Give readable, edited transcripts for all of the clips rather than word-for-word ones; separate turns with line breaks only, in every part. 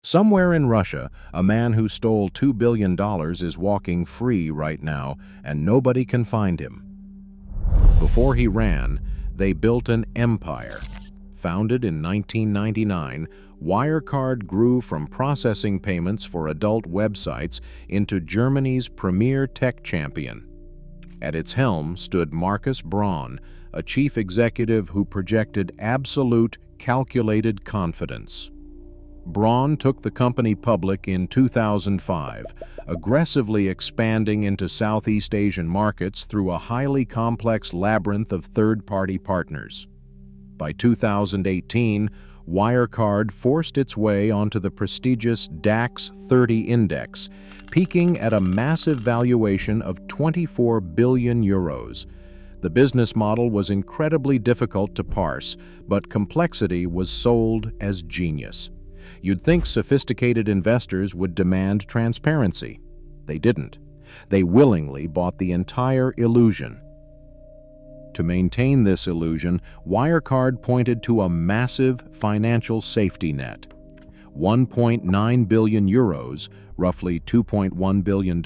Somewhere in Russia, a man who stole $2 billion is walking free right now, and nobody can find him. Before he ran, they built an empire. Founded in 1999, Wirecard grew from processing payments for adult websites into Germany's premier tech champion. At its helm stood Markus Braun, a chief executive who projected absolute, calculated confidence. Braun took the company public in 2005, aggressively expanding into Southeast Asian markets through a highly complex labyrinth of third-party partners. By 2018, Wirecard forced its way onto the prestigious DAX 30 index, peaking at a massive valuation of 24 billion euros. The business model was incredibly difficult to parse, but complexity was sold as genius. You'd think sophisticated investors would demand transparency. They didn't. They willingly bought the entire illusion. To maintain this illusion, Wirecard pointed to a massive financial safety net. 1.9 billion euros, roughly $2.1 billion,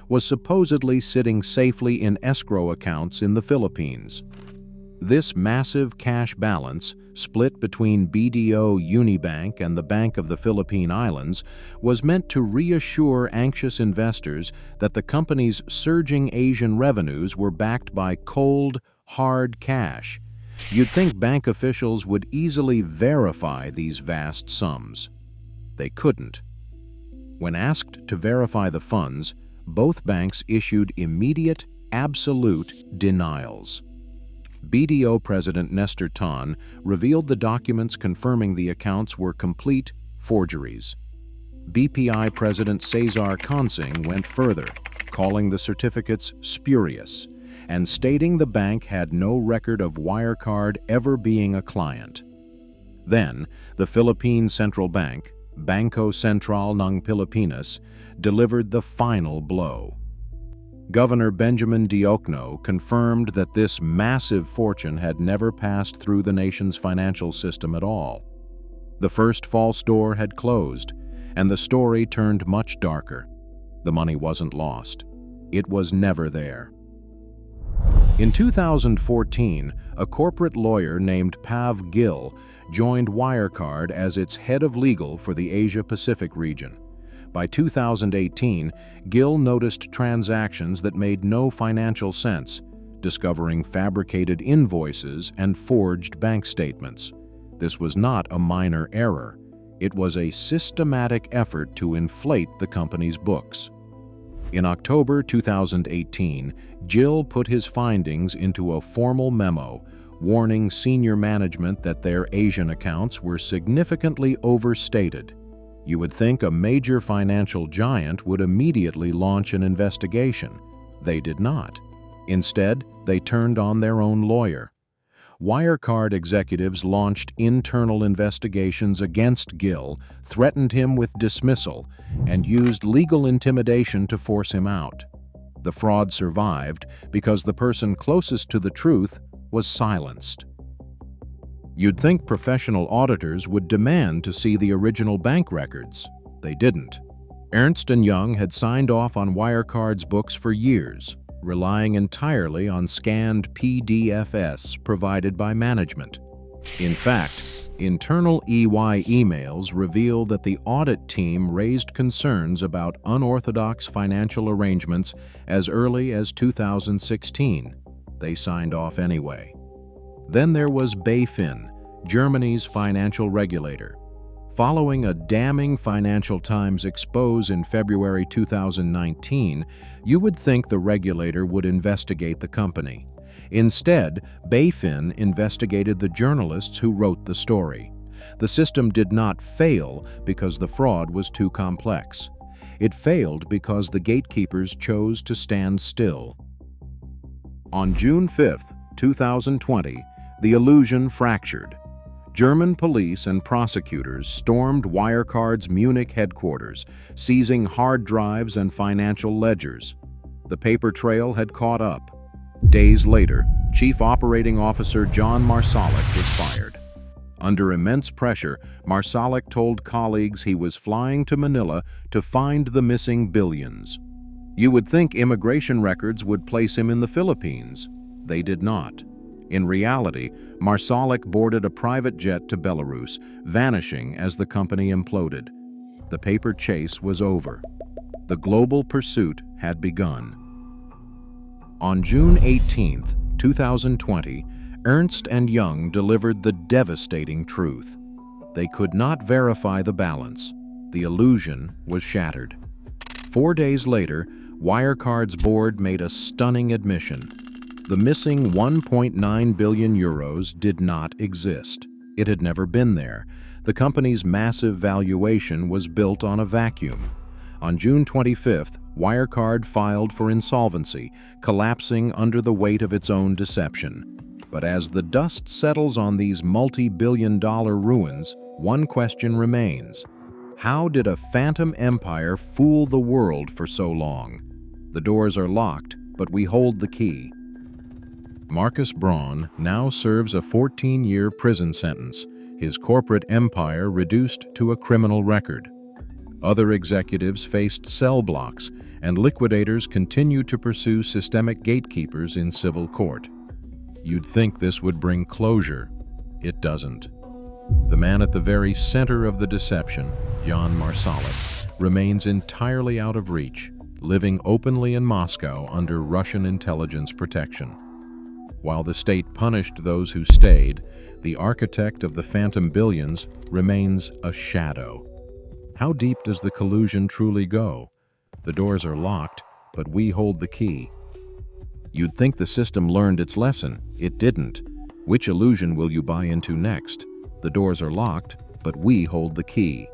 was supposedly sitting safely in escrow accounts in the Philippines. This massive cash balance, split between BDO Unibank and the Bank of the Philippine Islands, was meant to reassure anxious investors that the company's surging Asian revenues were backed by cold, hard cash. You'd think bank officials would easily verify these vast sums. They couldn't. When asked to verify the funds, both banks issued immediate, absolute denials. BDO President Nestor Tan revealed the documents confirming the accounts were complete forgeries. BPI President Cesar Consing went further, calling the certificates spurious, and stating the bank had no record of Wirecard ever being a client. Then, the Philippine Central Bank, Bangko Sentral ng Pilipinas, delivered the final blow. Governor Benjamin Diokno confirmed that this massive fortune had never passed through the nation's financial system at all. The first false door had closed, and the story turned much darker. The money wasn't lost. It was never there. In 2014, a corporate lawyer named Pav Gill joined Wirecard as its head of legal for the Asia-Pacific region. By 2018, Gill noticed transactions that made no financial sense, discovering fabricated invoices and forged bank statements. This was not a minor error. It was a systematic effort to inflate the company's books. In October 2018, Gill put his findings into a formal memo, warning senior management that their Asian accounts were significantly overstated. You would think a major financial giant would immediately launch an investigation. They did not. Instead, they turned on their own lawyer. Wirecard executives launched internal investigations against Gill, threatened him with dismissal, and used legal intimidation to force him out. The fraud survived because the person closest to the truth was silenced. You'd think professional auditors would demand to see the original bank records. They didn't. Ernst & Young had signed off on Wirecard's books for years, relying entirely on scanned PDFs provided by management. In fact, internal EY emails reveal that the audit team raised concerns about unorthodox financial arrangements as early as 2016. They signed off anyway. Then there was BaFin, Germany's financial regulator. Following a damning Financial Times expose in February 2019, you would think the regulator would investigate the company. Instead, BaFin investigated the journalists who wrote the story. The system did not fail because the fraud was too complex. It failed because the gatekeepers chose to stand still. On June 5, 2020, the illusion fractured. German police and prosecutors stormed Wirecard's Munich headquarters, seizing hard drives and financial ledgers. The paper trail had caught up. Days later, Chief Operating Officer John Marsalek was fired. Under immense pressure, Marsalek told colleagues he was flying to Manila to find the missing billions. You would think immigration records would place him in the Philippines. They did not. In reality, Marsalek boarded a private jet to Belarus, vanishing as the company imploded. The paper chase was over. The global pursuit had begun. On June 18, 2020, Ernst & Young delivered the devastating truth. They could not verify the balance. The illusion was shattered. 4 days later, Wirecard's board made a stunning admission. The missing 1.9 billion euros did not exist. It had never been there. The company's massive valuation was built on a vacuum. On June 25th, Wirecard filed for insolvency, collapsing under the weight of its own deception. But as the dust settles on these multi-billion-dollar ruins, one question remains. How did a phantom empire fool the world for so long? The doors are locked, but we hold the key. Marcus Braun now serves a 14-year prison sentence, his corporate empire reduced to a criminal record. Other executives faced cell blocks, and liquidators continue to pursue systemic gatekeepers in civil court. You'd think this would bring closure. It doesn't. The man at the very center of the deception, Jan Marsalek, remains entirely out of reach, living openly in Moscow under Russian intelligence protection. While the state punished those who stayed, the architect of the phantom billions remains a shadow. How deep does the collusion truly go? The doors are locked, but we hold the key. You'd think the system learned its lesson. It didn't. Which illusion will you buy into next? The doors are locked, but we hold the key.